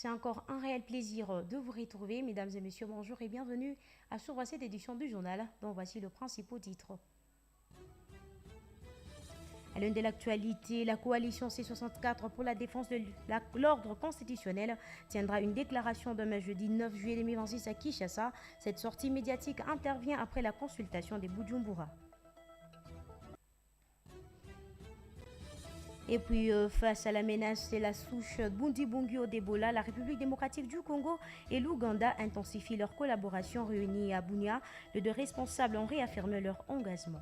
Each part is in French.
C'est encore un réel plaisir de vous retrouver, mesdames et messieurs. Bonjour et bienvenue à sur cette édition du journal, dont voici le principal titre. À l'une de l'actualité, la coalition C64 pour la défense de l'ordre constitutionnel tiendra une déclaration demain jeudi 9 juillet 2026 à Kinshasa. Cette sortie médiatique intervient après la consultation des Bujumbura. Et puis, face à la menace de la souche Bundibugyo d'Ebola, la République démocratique du Congo et l'Ouganda intensifient leur collaboration. Réunis à Bunia, les deux responsables ont réaffirmé leur engagement.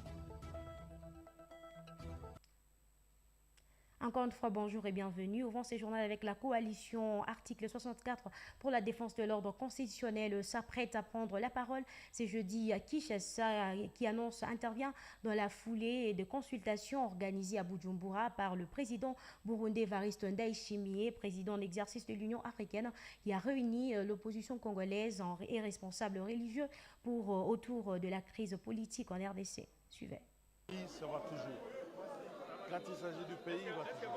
Encore une fois, bonjour et bienvenue. Ouvrons ce journal avec la coalition article 64 pour la défense de l'ordre constitutionnel s'apprête à prendre la parole. C'est jeudi à Kinshasa qui intervient dans la foulée de consultations organisées à Bujumbura par le président burundais Evariste Ndayishimiye, président en exercice de l'Union africaine, qui a réuni l'opposition congolaise et responsables religieux autour de la crise politique en RDC. Suivez. Ça va toujours. Quand il s'agit du pays, il va toujours.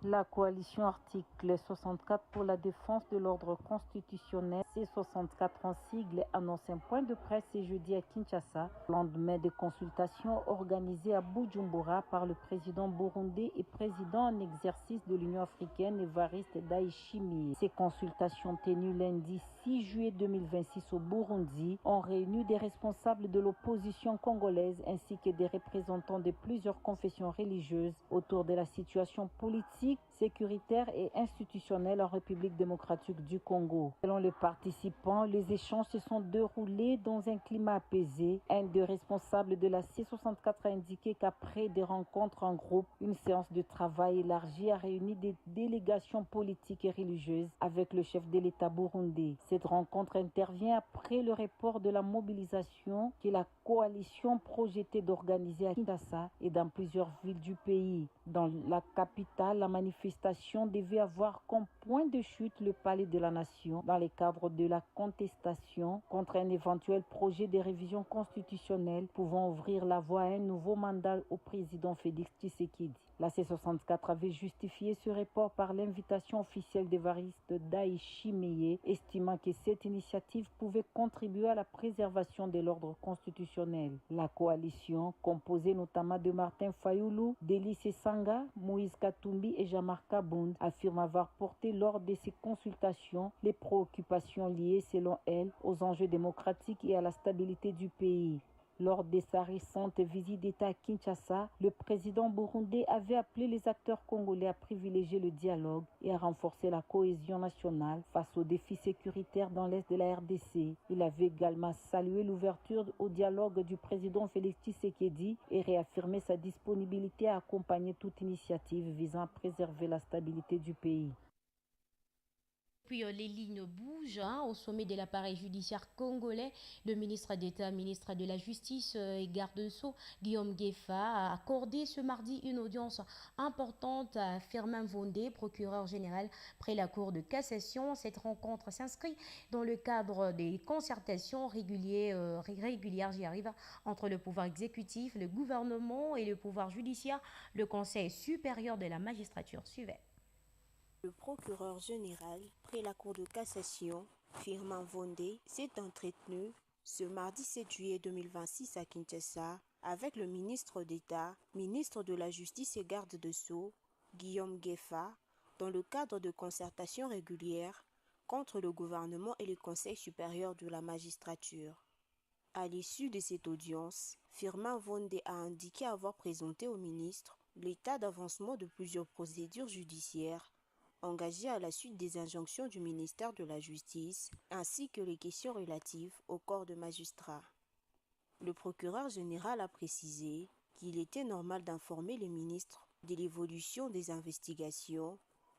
La coalition article 64 pour la défense de l'ordre constitutionnel, C64 en sigle, annonce un point de presse ce jeudi à Kinshasa, lendemain des consultations organisées à Bujumbura par le président burundais et président en exercice de l'Union africaine Evariste Ndayishimiye. Ces consultations tenues lundi 6 juillet 2026 au Burundi ont réuni des responsables de l'opposition congolaise ainsi que des représentants de plusieurs confessions religieuses autour de la situation politique, sécuritaire et institutionnelle en République démocratique du Congo. Selon les participants, les échanges se sont déroulés dans un climat apaisé. Un des responsables de la C64 a indiqué qu'après des rencontres en groupe, une séance de travail élargie a réuni des délégations politiques et religieuses avec le chef de l'État burundais. Cette rencontre intervient après le report de la mobilisation que la coalition projetait d'organiser à Kinshasa et dans plusieurs villes du pays. Dans la capitale, la manifestation devait avoir comme point de chute le palais de la nation dans le cadre de la contestation contre un éventuel projet de révision constitutionnelle pouvant ouvrir la voie à un nouveau mandat au président Félix Tshisekedi. La C64 avait justifié ce report par l'invitation officielle d'Evariste Ndayishimiye, estimant que cette initiative pouvait contribuer à la préservation de l'ordre constitutionnel. La coalition, composée notamment de Martin Fayoulou, Délice Sanga, Moïse Katumbi et Jean-Marc Kabound, affirme avoir porté lors de ces consultations les préoccupations liées, selon elle, aux enjeux démocratiques et à la stabilité du pays. Lors de sa récente visite d'État à Kinshasa, le président burundais avait appelé les acteurs congolais à privilégier le dialogue et à renforcer la cohésion nationale face aux défis sécuritaires dans l'est de la RDC. Il avait également salué l'ouverture au dialogue du président Félix Tshisekedi et réaffirmé sa disponibilité à accompagner toute initiative visant à préserver la stabilité du pays. Puis les lignes bougent au sommet de l'appareil judiciaire congolais. Le ministre d'État, ministre de la Justice et garde des Sceaux, Guillaume Gueffa, a accordé ce mardi une audience importante à Firmin Vondé, procureur général près la Cour de cassation. Cette rencontre s'inscrit dans le cadre des concertations régulières, j'y arrive, entre le pouvoir exécutif, le gouvernement et le pouvoir judiciaire, le Conseil supérieur de la magistrature. Suivait. Le procureur général près la Cour de cassation, Firmin Vondé, s'est entretenu ce mardi 7 juillet 2026 à Kinshasa avec le ministre d'État, ministre de la Justice et garde des Sceaux, Guillaume Gueffa, dans le cadre de concertations régulières contre le gouvernement et le Conseil supérieur de la magistrature. À l'issue de cette audience, Firmin Vondé a indiqué avoir présenté au ministre l'état d'avancement de plusieurs procédures judiciaires engagés à la suite des injonctions du ministère de la Justice, ainsi que les questions relatives au corps de magistrats. Le procureur général a précisé qu'il était normal d'informer les ministres de l'évolution des investigations,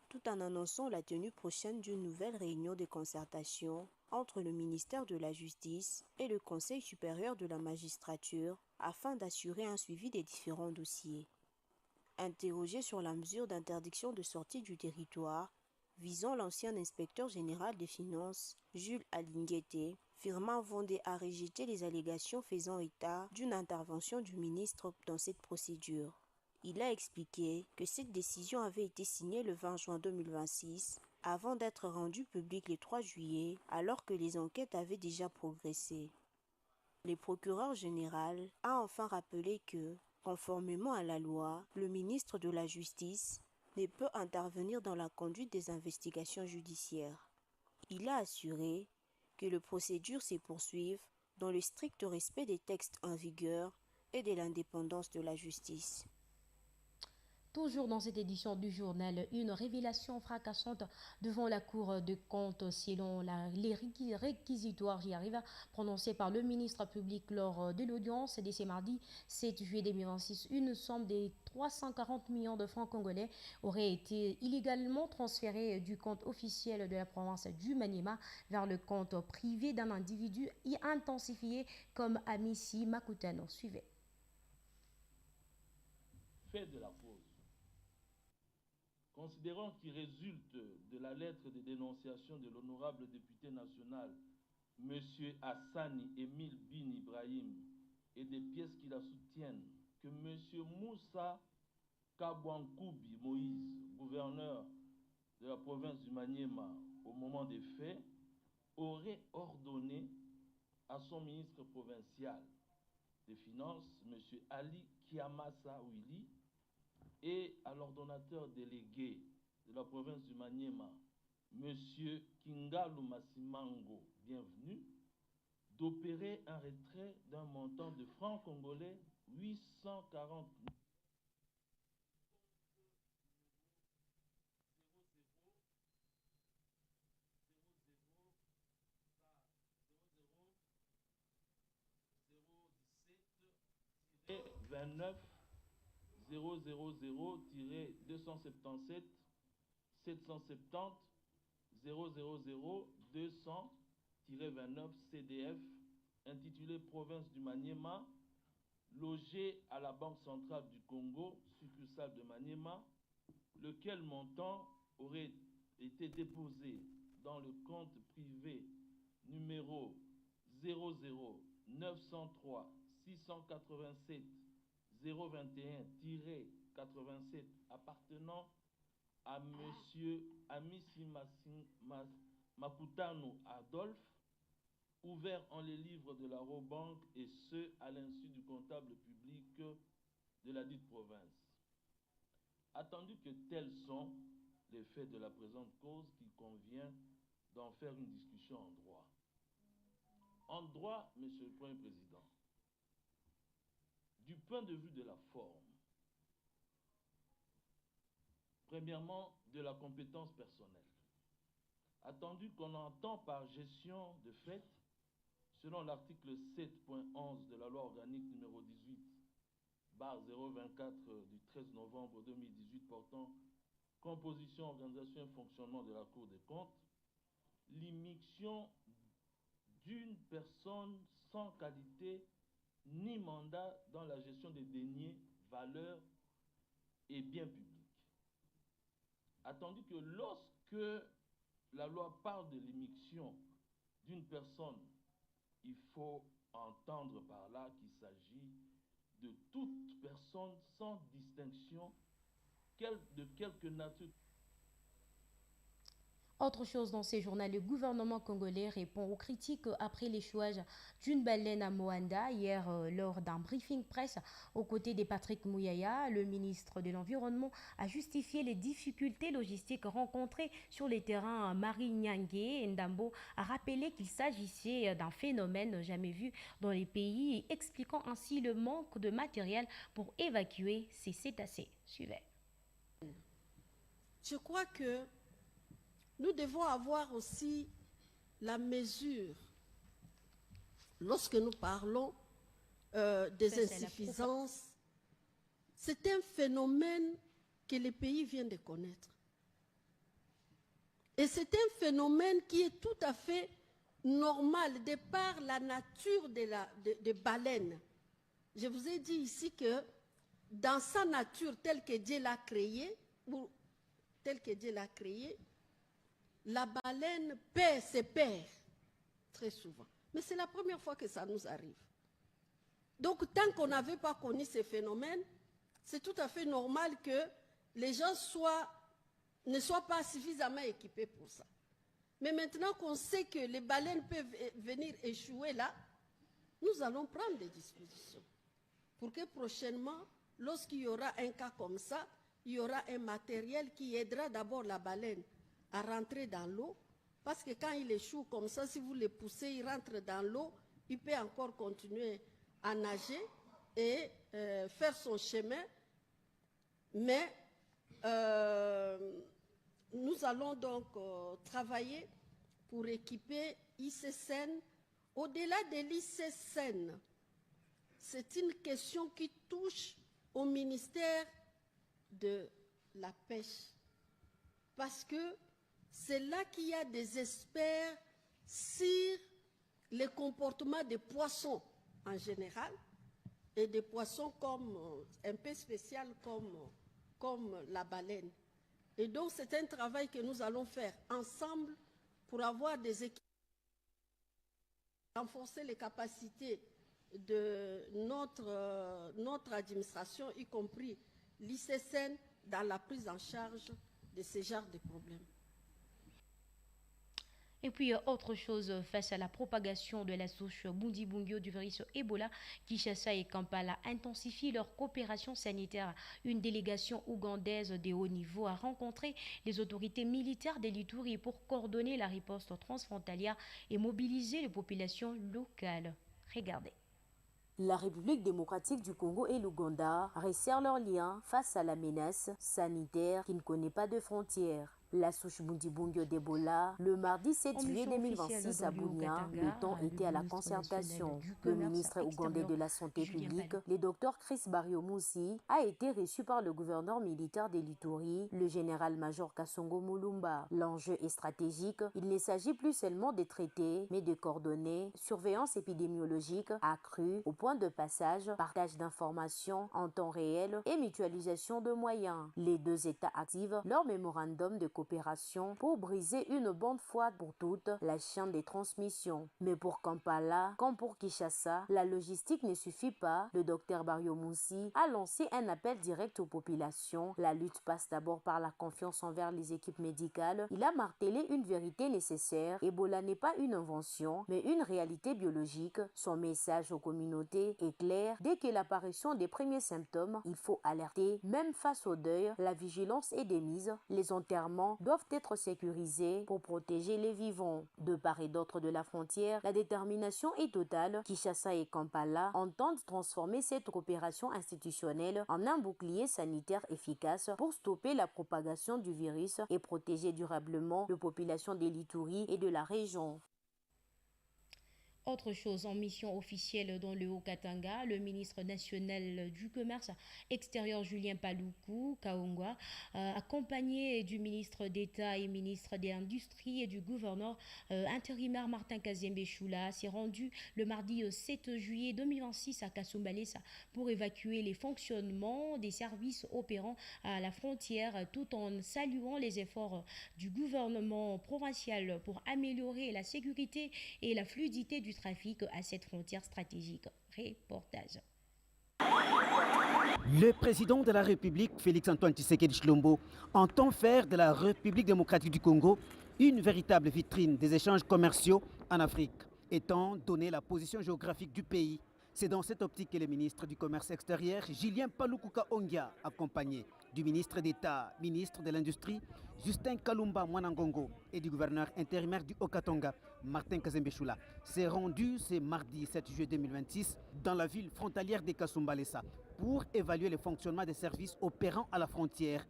tout en annonçant la tenue prochaine d'une nouvelle réunion de concertation entre le ministère de la Justice et le Conseil supérieur de la magistrature afin d'assurer un suivi des différents dossiers. Interrogé sur la mesure d'interdiction de sortie du territoire visant l'ancien inspecteur général des finances, Jules Alinguete, Firmin Vondé a rejeté les allégations faisant état d'une intervention du ministre dans cette procédure. Il a expliqué que cette décision avait été signée le 20 juin 2026 avant d'être rendu public le 3 juillet, alors que les enquêtes avaient déjà progressé. Le procureur général a enfin rappelé que, conformément à la loi, le ministre de la Justice ne peut intervenir dans la conduite des investigations judiciaires. Il a assuré que les procédures se poursuivent dans le strict respect des textes en vigueur et de l'indépendance de la justice. Toujours dans cette édition du journal, une révélation fracassante devant la Cour de comptes selon les réquisitoires, j'y arrive, prononcés par le ministre public lors de l'audience de ce mardi 7 juillet 2026. Une somme de 340 millions de francs congolais aurait été illégalement transférée du compte officiel de la province du Maniema vers le compte privé d'un individu intensifié comme Amissi Makutano. Suivez. Fait de la pause. Considérant qu'il résulte de la lettre de dénonciation de l'honorable député national M. Hassani Emile Bin Ibrahim et des pièces qui la soutiennent que M. Moussa Kabwankoubi Moïse, gouverneur de la province du Maniema au moment des faits, aurait ordonné à son ministre provincial des Finances, M. Ali Kiamassa Willy, et à l'ordonnateur délégué de la province du Maniema, M. Kingalu Massimango, bienvenue, d'opérer un retrait d'un montant de francs congolais 840 000. Et 29 000-277 770 000 200-29 CDF intitulé Province du Maniema, logé à la Banque centrale du Congo, succursale de Maniema, lequel montant aurait été déposé dans le compte privé numéro 00 903 687 021-87 appartenant à M. Amissi Makutano Adolphe, ouvert en les livres de la Robanque et ce, à l'insu du comptable public de la dite province. Attendu que tels sont les faits de la présente cause, qu'il convient d'en faire une discussion en droit. En droit, Monsieur le Premier Président, du point de vue de la forme, premièrement, de la compétence personnelle. Attendu qu'on entend par gestion de fait, selon l'article 7.11 de la loi organique numéro 18/024 du 13 novembre 2018 portant composition, organisation et fonctionnement de la Cour des comptes, l'immixtion d'une personne sans qualité ni mandat dans la gestion des deniers, valeurs et biens publics. Attendu que lorsque la loi parle de l'immixtion d'une personne, il faut entendre par là qu'il s'agit de toute personne sans distinction de quelque nature. Autre chose dans ces journaux, le gouvernement congolais répond aux critiques après l'échouage d'une baleine à Moanda hier lors d'un briefing presse aux côtés de Patrick Mouyaya. Le ministre de l'Environnement a justifié les difficultés logistiques rencontrées sur les terrains. Marie Nyangue Ndambo a rappelé qu'il s'agissait d'un phénomène jamais vu dans les pays, expliquant ainsi le manque de matériel pour évacuer ces cétacés. Suivez. Je crois que nous devons avoir aussi la mesure, lorsque nous parlons des insuffisances, c'est un phénomène que les pays viennent de connaître. Et c'est un phénomène qui est tout à fait normal de par la nature des baleines. Je vous ai dit ici que dans sa nature telle que Dieu l'a créée, ou telle que Dieu l'a créée, la baleine se perd très souvent. Mais c'est la première fois que ça nous arrive. Donc, tant qu'on n'avait pas connu ces phénomènes, c'est tout à fait normal que les gens soient ne soient pas suffisamment équipés pour ça. Mais maintenant qu'on sait que les baleines peuvent venir échouer là, nous allons prendre des dispositions pour que prochainement, lorsqu'il y aura un cas comme ça, il y aura un matériel qui aidera d'abord la baleine à rentrer dans l'eau, parce que quand il échoue comme ça, si vous le poussez, il rentre dans l'eau, il peut encore continuer à nager et faire son chemin. Mais nous allons donc travailler pour équiper ICSN. Au-delà de l'ICSN, c'est une question qui touche au ministère de la pêche. Parce que c'est là qu'il y a des experts sur les comportements des poissons en général et des poissons comme, un peu spécial comme la baleine. Et donc c'est un travail que nous allons faire ensemble pour avoir des équipes, renforcer les capacités de notre administration, y compris l'ICSN, dans la prise en charge de ce genre de problèmes. Et puis, autre chose, face à la propagation de la souche Bundibugyo du virus Ebola, Kinshasa et Kampala intensifient leur coopération sanitaire. Une délégation ougandaise de haut niveau a rencontré les autorités militaires de l'Ituri pour coordonner la riposte transfrontalière et mobiliser les populations locales. Regardez. La République démocratique du Congo et l'Ouganda resserrent leurs liens face à la menace sanitaire qui ne connaît pas de frontières. La souche Bundibugyo d'Ebola, le mardi 7 juillet 2026 à Bunia, le temps était à la concertation. Le ministre ougandais de la Santé publique, le docteur Chris Baryomunsi, a été reçu par le gouverneur militaire de l'Ituri, le général-major Kasongo Mulumba. L'enjeu est stratégique. Il ne s'agit plus seulement de traiter, mais de coordonner surveillance épidémiologique accrue au point de passage, partage d'informations en temps réel et mutualisation de moyens. Les deux États activent leur mémorandum de coopération pour briser une bonne fois pour toutes la chaîne des transmissions. Mais pour Kampala, comme pour Kinshasa, la logistique ne suffit pas. Le docteur Baryomunsi a lancé un appel direct aux populations. La lutte passe d'abord par la confiance envers les équipes médicales. Il a martelé une vérité nécessaire. Ebola n'est pas une invention, mais une réalité biologique. Son message aux communautés est clair. Dès que l'apparition des premiers symptômes, il faut alerter. Même face au deuil, la vigilance est de mise. Les enterrements doivent être sécurisés pour protéger les vivants. De part et d'autre de la frontière, la détermination est totale. Kinshasa et Kampala entendent transformer cette coopération institutionnelle en un bouclier sanitaire efficace pour stopper la propagation du virus et protéger durablement les populations de l'Ituri et de la région. Autre chose, en mission officielle dans le Haut-Katanga, le ministre national du Commerce extérieur Julien Paluku Kaongwa, accompagné du ministre d'État et ministre de l'Industrie et du gouverneur intérimaire Martin Kazembe Choula, s'est rendu le mardi 7 juillet 2026 à Kasumbalesa pour évacuer les fonctionnements des services opérant à la frontière tout en saluant les efforts du gouvernement provincial pour améliorer la sécurité et la fluidité du trafic à cette frontière stratégique. Reportage. Le président de la République, Félix-Antoine Tshisekedi Tshilombo, entend faire de la République démocratique du Congo une véritable vitrine des échanges commerciaux en Afrique, étant donné la position géographique du pays. C'est dans cette optique que le ministre du Commerce extérieur, Julien Paluku Kaongwa, accompagné du ministre d'État, ministre de l'Industrie, Justin Kalumba Mwanangongo, et du gouverneur intérimaire du Haut-Katanga, Martin Kazembe Choula, s'est rendu ce mardi 7 juillet 2026 dans la ville frontalière de Kasumbalesa pour évaluer le fonctionnement des services opérant à la frontière.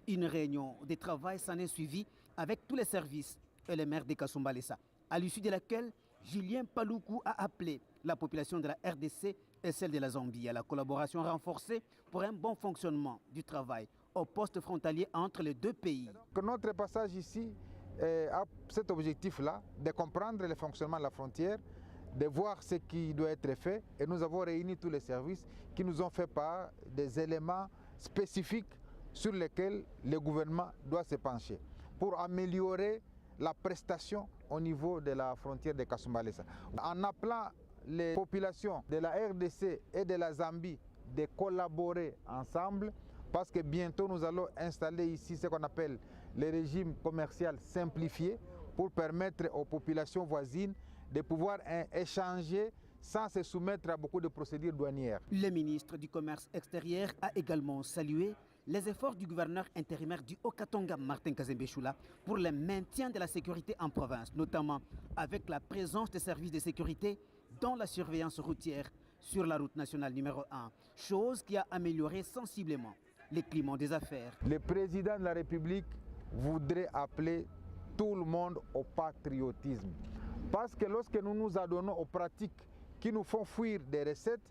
Une réunion de travail s'en est suivie avec tous les services et les maires de Kasumbalesa, à l'issue de laquelle Julien Paluku a appelé la population de la RDC et celle de la Zambie à la collaboration renforcée pour un bon fonctionnement du travail au poste frontalier entre les deux pays. Notre passage ici a cet objectif-là, de comprendre le fonctionnement de la frontière, de voir ce qui doit être fait, et nous avons réuni tous les services qui nous ont fait part des éléments spécifiques sur lesquels le gouvernement doit se pencher pour améliorer la prestation au niveau de la frontière de Kasumbalesa. En appelant les populations de la RDC et de la Zambie de collaborer ensemble, parce que bientôt nous allons installer ici ce qu'on appelle les régimes commerciaux simplifiés pour permettre aux populations voisines de pouvoir échanger sans se soumettre à beaucoup de procédures douanières. Le ministre du Commerce extérieur a également salué les efforts du gouverneur intérimaire du Haut-Katanga, Martin Kazembe Choula, pour le maintien de la sécurité en province, notamment avec la présence des services de sécurité dans la surveillance routière sur la route nationale numéro 1, chose qui a amélioré sensiblement le climat des affaires. Le président de la République voudrait appeler tout le monde au patriotisme. Parce que lorsque nous nous adonnons aux pratiques qui nous font fuir des recettes,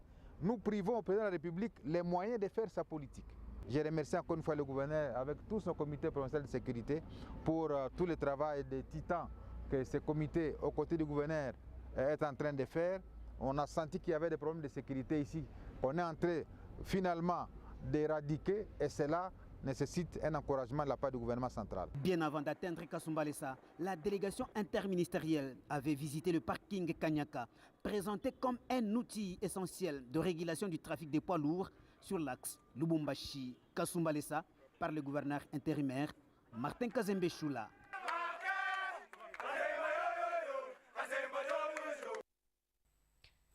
nous privons au président de la République les moyens de faire sa politique. Je remercie encore une fois le gouverneur avec tout son comité provincial de sécurité pour tout le travail des titans que ce comité, aux côtés du gouverneur, est en train de faire. On a senti qu'il y avait des problèmes de sécurité ici. On est en train finalement d'éradiquer et cela nécessite un encouragement de la part du gouvernement central. Bien avant d'atteindre Kasumbalesa, la délégation interministérielle avait visité le parking Kanyaka, présenté comme un outil essentiel de régulation du trafic des poids lourds sur l'axe Lubumbashi-Kasumbalesa par le gouverneur intérimaire Martin Kazembe Choula.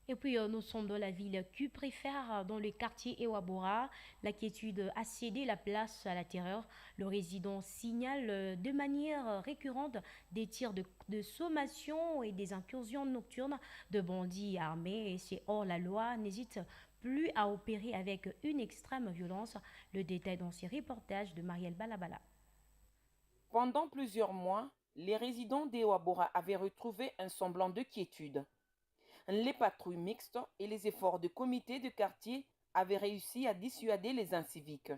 Et puis nous sommes dans la ville Q préfère, dans le quartier Ewabora. L'inquiétude a cédé la place à la terreur. Le résident signale de manière récurrente des tirs de sommation et des incursions nocturnes de bandits armés. Et c'est hors la loi, n'hésite plus à opérer avec une extrême violence. Le détail dans ces reportages de Marielle Balabala. Pendant plusieurs mois, les résidents d'Ewabora avaient retrouvé un semblant de quiétude. Les patrouilles mixtes et les efforts de comités de quartier avaient réussi à dissuader les inciviques.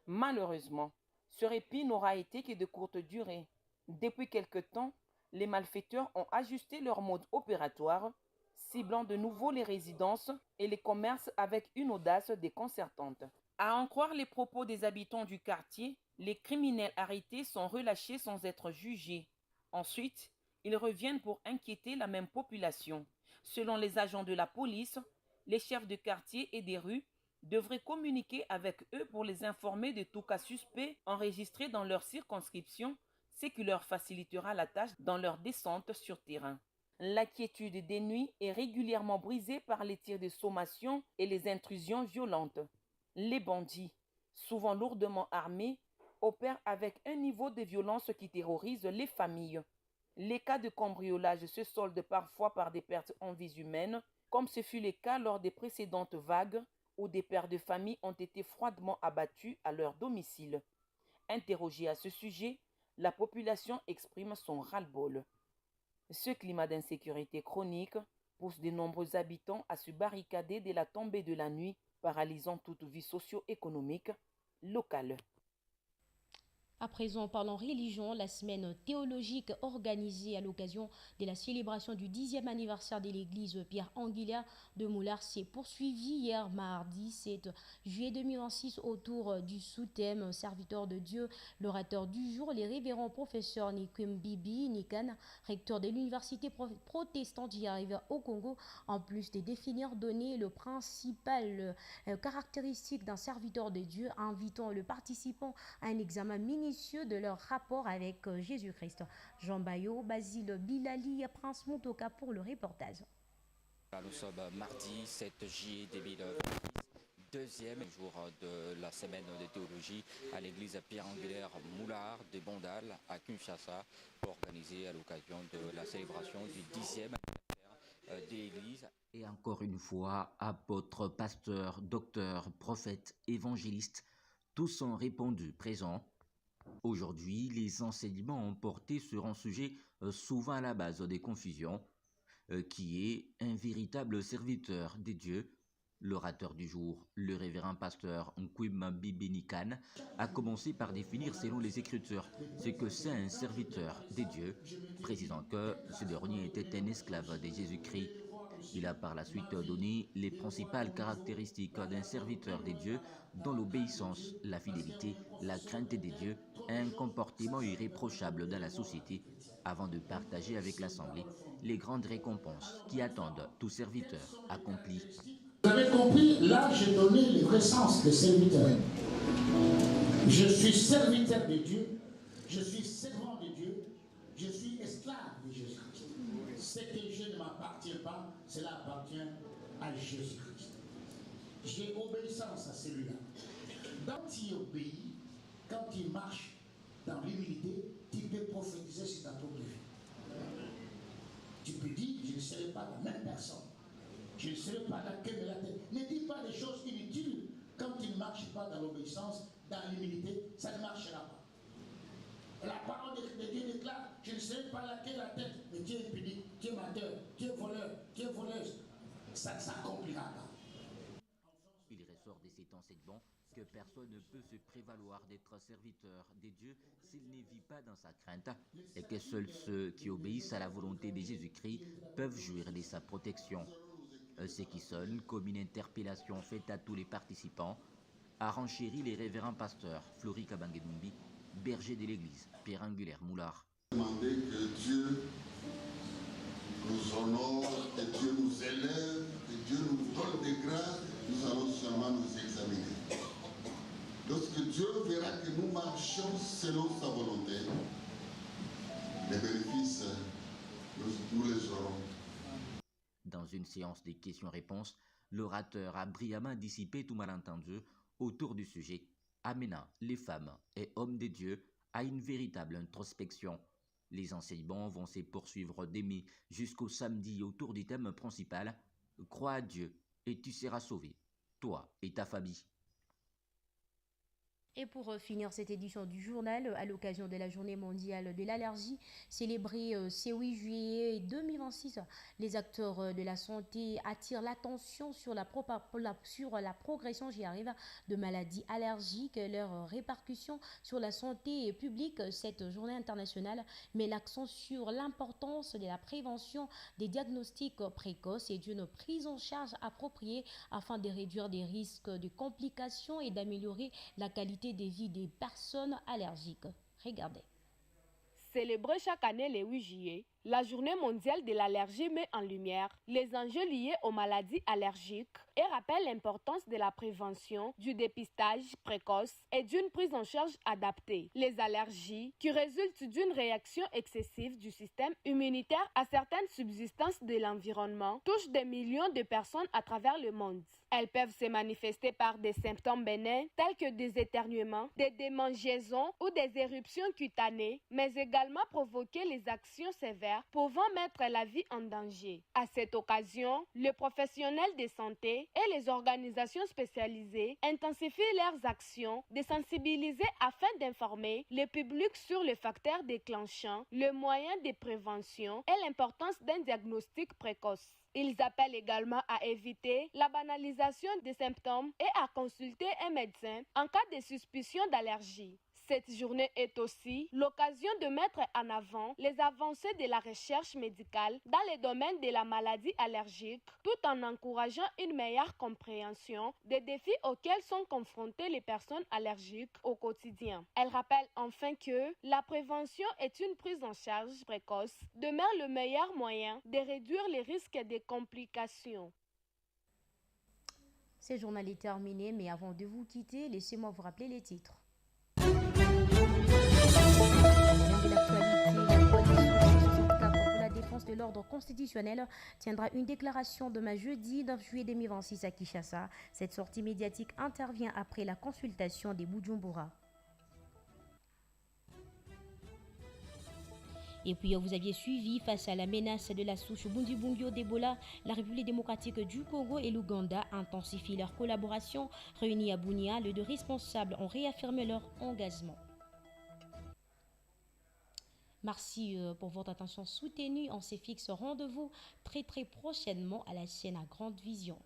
Malheureusement, ce répit n'aura été que de courte durée. Depuis quelque temps, les malfaiteurs ont ajusté leur mode opératoire, ciblant de nouveau les résidences et les commerces avec une audace déconcertante. À en croire les propos des habitants du quartier, les criminels arrêtés sont relâchés sans être jugés. Ensuite, ils reviennent pour inquiéter la même population. Selon les agents de la police, les chefs de quartier et des rues devraient communiquer avec eux pour les informer de tout cas suspect enregistré dans leur circonscription, ce qui leur facilitera la tâche dans leur descente sur terrain. La quiétude des nuits est régulièrement brisée par les tirs de sommation et les intrusions violentes. Les bandits, souvent lourdement armés, opèrent avec un niveau de violence qui terrorise les familles. Les cas de cambriolage se soldent parfois par des pertes en vies humaines, comme ce fut le cas lors des précédentes vagues où des pères de famille ont été froidement abattus à leur domicile. Interrogée à ce sujet, la population exprime son ras-le-bol. Ce climat d'insécurité chronique pousse de nombreux habitants à se barricader dès la tombée de la nuit, paralysant toute vie socio-économique locale. À présent, parlons religion, la semaine théologique organisée à l'occasion de la célébration du 10e anniversaire de l'église Pierre Angulaire de Moulars s'est poursuivie hier mardi 7 juillet 2026 autour du sous-thème Serviteur de Dieu. L'orateur du jour, les révérends professeurs Nikum Bibi Nikan, recteur de l'université protestante d'y arriver au Congo, en plus de définir, donner le principal caractéristique d'un serviteur de Dieu, invitant le participant à un examen minutieux de leur rapport avec Jésus-Christ. Jean Bayo, Basile Bilali, Prince Motoka pour le reportage. Nous sommes mardi 7 juillet 2026, deuxième jour de la semaine de théologie à l'église Pierre Angulaire Moulars de Bondal à Kinshasa, organisée à l'occasion de la célébration du 10e anniversaire de l'église. Et encore une fois, apôtres, pasteurs, docteurs, prophètes, évangélistes, tous sont répondus présents. Aujourd'hui, les enseignements portés seront sujets souvent à la base des confusions, qui est un véritable serviteur des dieux. L'orateur du jour, le révérend pasteur Nkwim Bibinikan, a commencé par définir selon les Écritures ce que c'est un serviteur des dieux, précisant que ce dernier était un esclave de Jésus-Christ. Il a par la suite donné les principales caractéristiques d'un serviteur des dieux, dont l'obéissance, la fidélité, la crainte des dieux, un comportement irréprochable dans la société, avant de partager avec l'Assemblée les grandes récompenses qui attendent tout serviteur accompli. Vous avez compris, là j'ai donné le vrai sens de serviteur. Je suis serviteur de Dieu Je suis servant de Dieu, je suis esclave de Jésus-Christ. Ce que je ne m'appartient pas, cela appartient à Jésus-Christ. J'ai obéissance à celui-là. Quand tu obéis, quand tu marches dans l'humilité, tu peux prophétiser sur ta propre vie. Tu peux dire, je ne serai pas la même personne. Je ne serai pas la queue de la tête. Ne dis pas des choses inutiles. Quand tu ne marches pas dans l'obéissance, dans l'humilité, ça ne marchera pas. La parole de Dieu déclare, je ne serai pas la queue de la tête, mais tu es impudique, tu es menteur, tu es voleur, tu es voleuse. Ça ne s'accomplira pas. Il ressort de cet enseignement que personne ne peut se prévaloir d'être serviteur des dieux s'il ne vit pas dans sa crainte et que seuls ceux qui obéissent à la volonté de Jésus-Christ peuvent jouir de sa protection. Ce qui sonne comme une interpellation faite à tous les participants a renchéri les révérends pasteurs Flori Kabangedumbi, berger de l'église Pierre Angulaire Moulard. Demander que Dieu nous honore, que Dieu nous élève, que Dieu nous donne des grâces, nous allons seulement nous examiner. Lorsque Dieu verra que nous marchons selon sa volonté, les bénéfices, nous les aurons. Dans une séance de questions-réponses, l'orateur a brillamment dissipé tout malentendu autour du sujet, amenant les femmes et hommes de Dieu à une véritable introspection. Les enseignements vont se poursuivre demain jusqu'au samedi autour du thème principal « Crois à Dieu et tu seras sauvé, toi et ta famille ». Et pour finir cette édition du journal, à l'occasion de la journée mondiale de l'allergie, célébrée ce 8 juillet 2026, les acteurs de la santé attirent l'attention sur la progression, de maladies allergiques, leurs répercussions sur la santé publique. Cette journée internationale met l'accent sur l'importance de la prévention, des diagnostics précoces et d'une prise en charge appropriée afin de réduire des risques de complications et d'améliorer la qualité des vies des personnes allergiques. Regardez. Célébrée chaque année le 8 juillet, la journée mondiale de l'allergie met en lumière les enjeux liés aux maladies allergiques et rappelle l'importance de la prévention, du dépistage précoce et d'une prise en charge adaptée. Les allergies, qui résultent d'une réaction excessive du système immunitaire à certaines substances de l'environnement, touchent des millions de personnes à travers le monde. Elles peuvent se manifester par des symptômes bénins tels que des éternuements, des démangeaisons ou des éruptions cutanées, mais également provoquer les actions sévères pouvant mettre la vie en danger. À cette occasion, les professionnels de santé et les organisations spécialisées intensifient leurs actions de sensibiliser afin d'informer le public sur les facteurs déclenchants, les moyens de prévention et l'importance d'un diagnostic précoce. Ils appellent également à éviter la banalisation des symptômes et à consulter un médecin en cas de suspicion d'allergie. Cette journée est aussi l'occasion de mettre en avant les avancées de la recherche médicale dans le domaine de la maladie allergique, tout en encourageant une meilleure compréhension des défis auxquels sont confrontées les personnes allergiques au quotidien. Elle rappelle enfin que la prévention est une prise en charge précoce, demeure le meilleur moyen de réduire les risques de complications. Ce journal est terminé, mais avant de vous quitter, laissez-moi vous rappeler les titres. De l'actualité, la coalition pour la défense de l'ordre constitutionnel tiendra une déclaration demain jeudi 9 juillet 2026 à Kinshasa. Cette sortie médiatique intervient après la consultation des Bujumbura. Et puis vous aviez suivi face à la menace de la souche Bundibugyo d'Ebola, la République démocratique du Congo et l'Ouganda intensifient leur collaboration. Réunis à Bunia, les deux responsables ont réaffirmé leur engagement. Merci pour votre attention soutenue. On se fixe rendez-vous très prochainement à la chaîne à Grande Vision.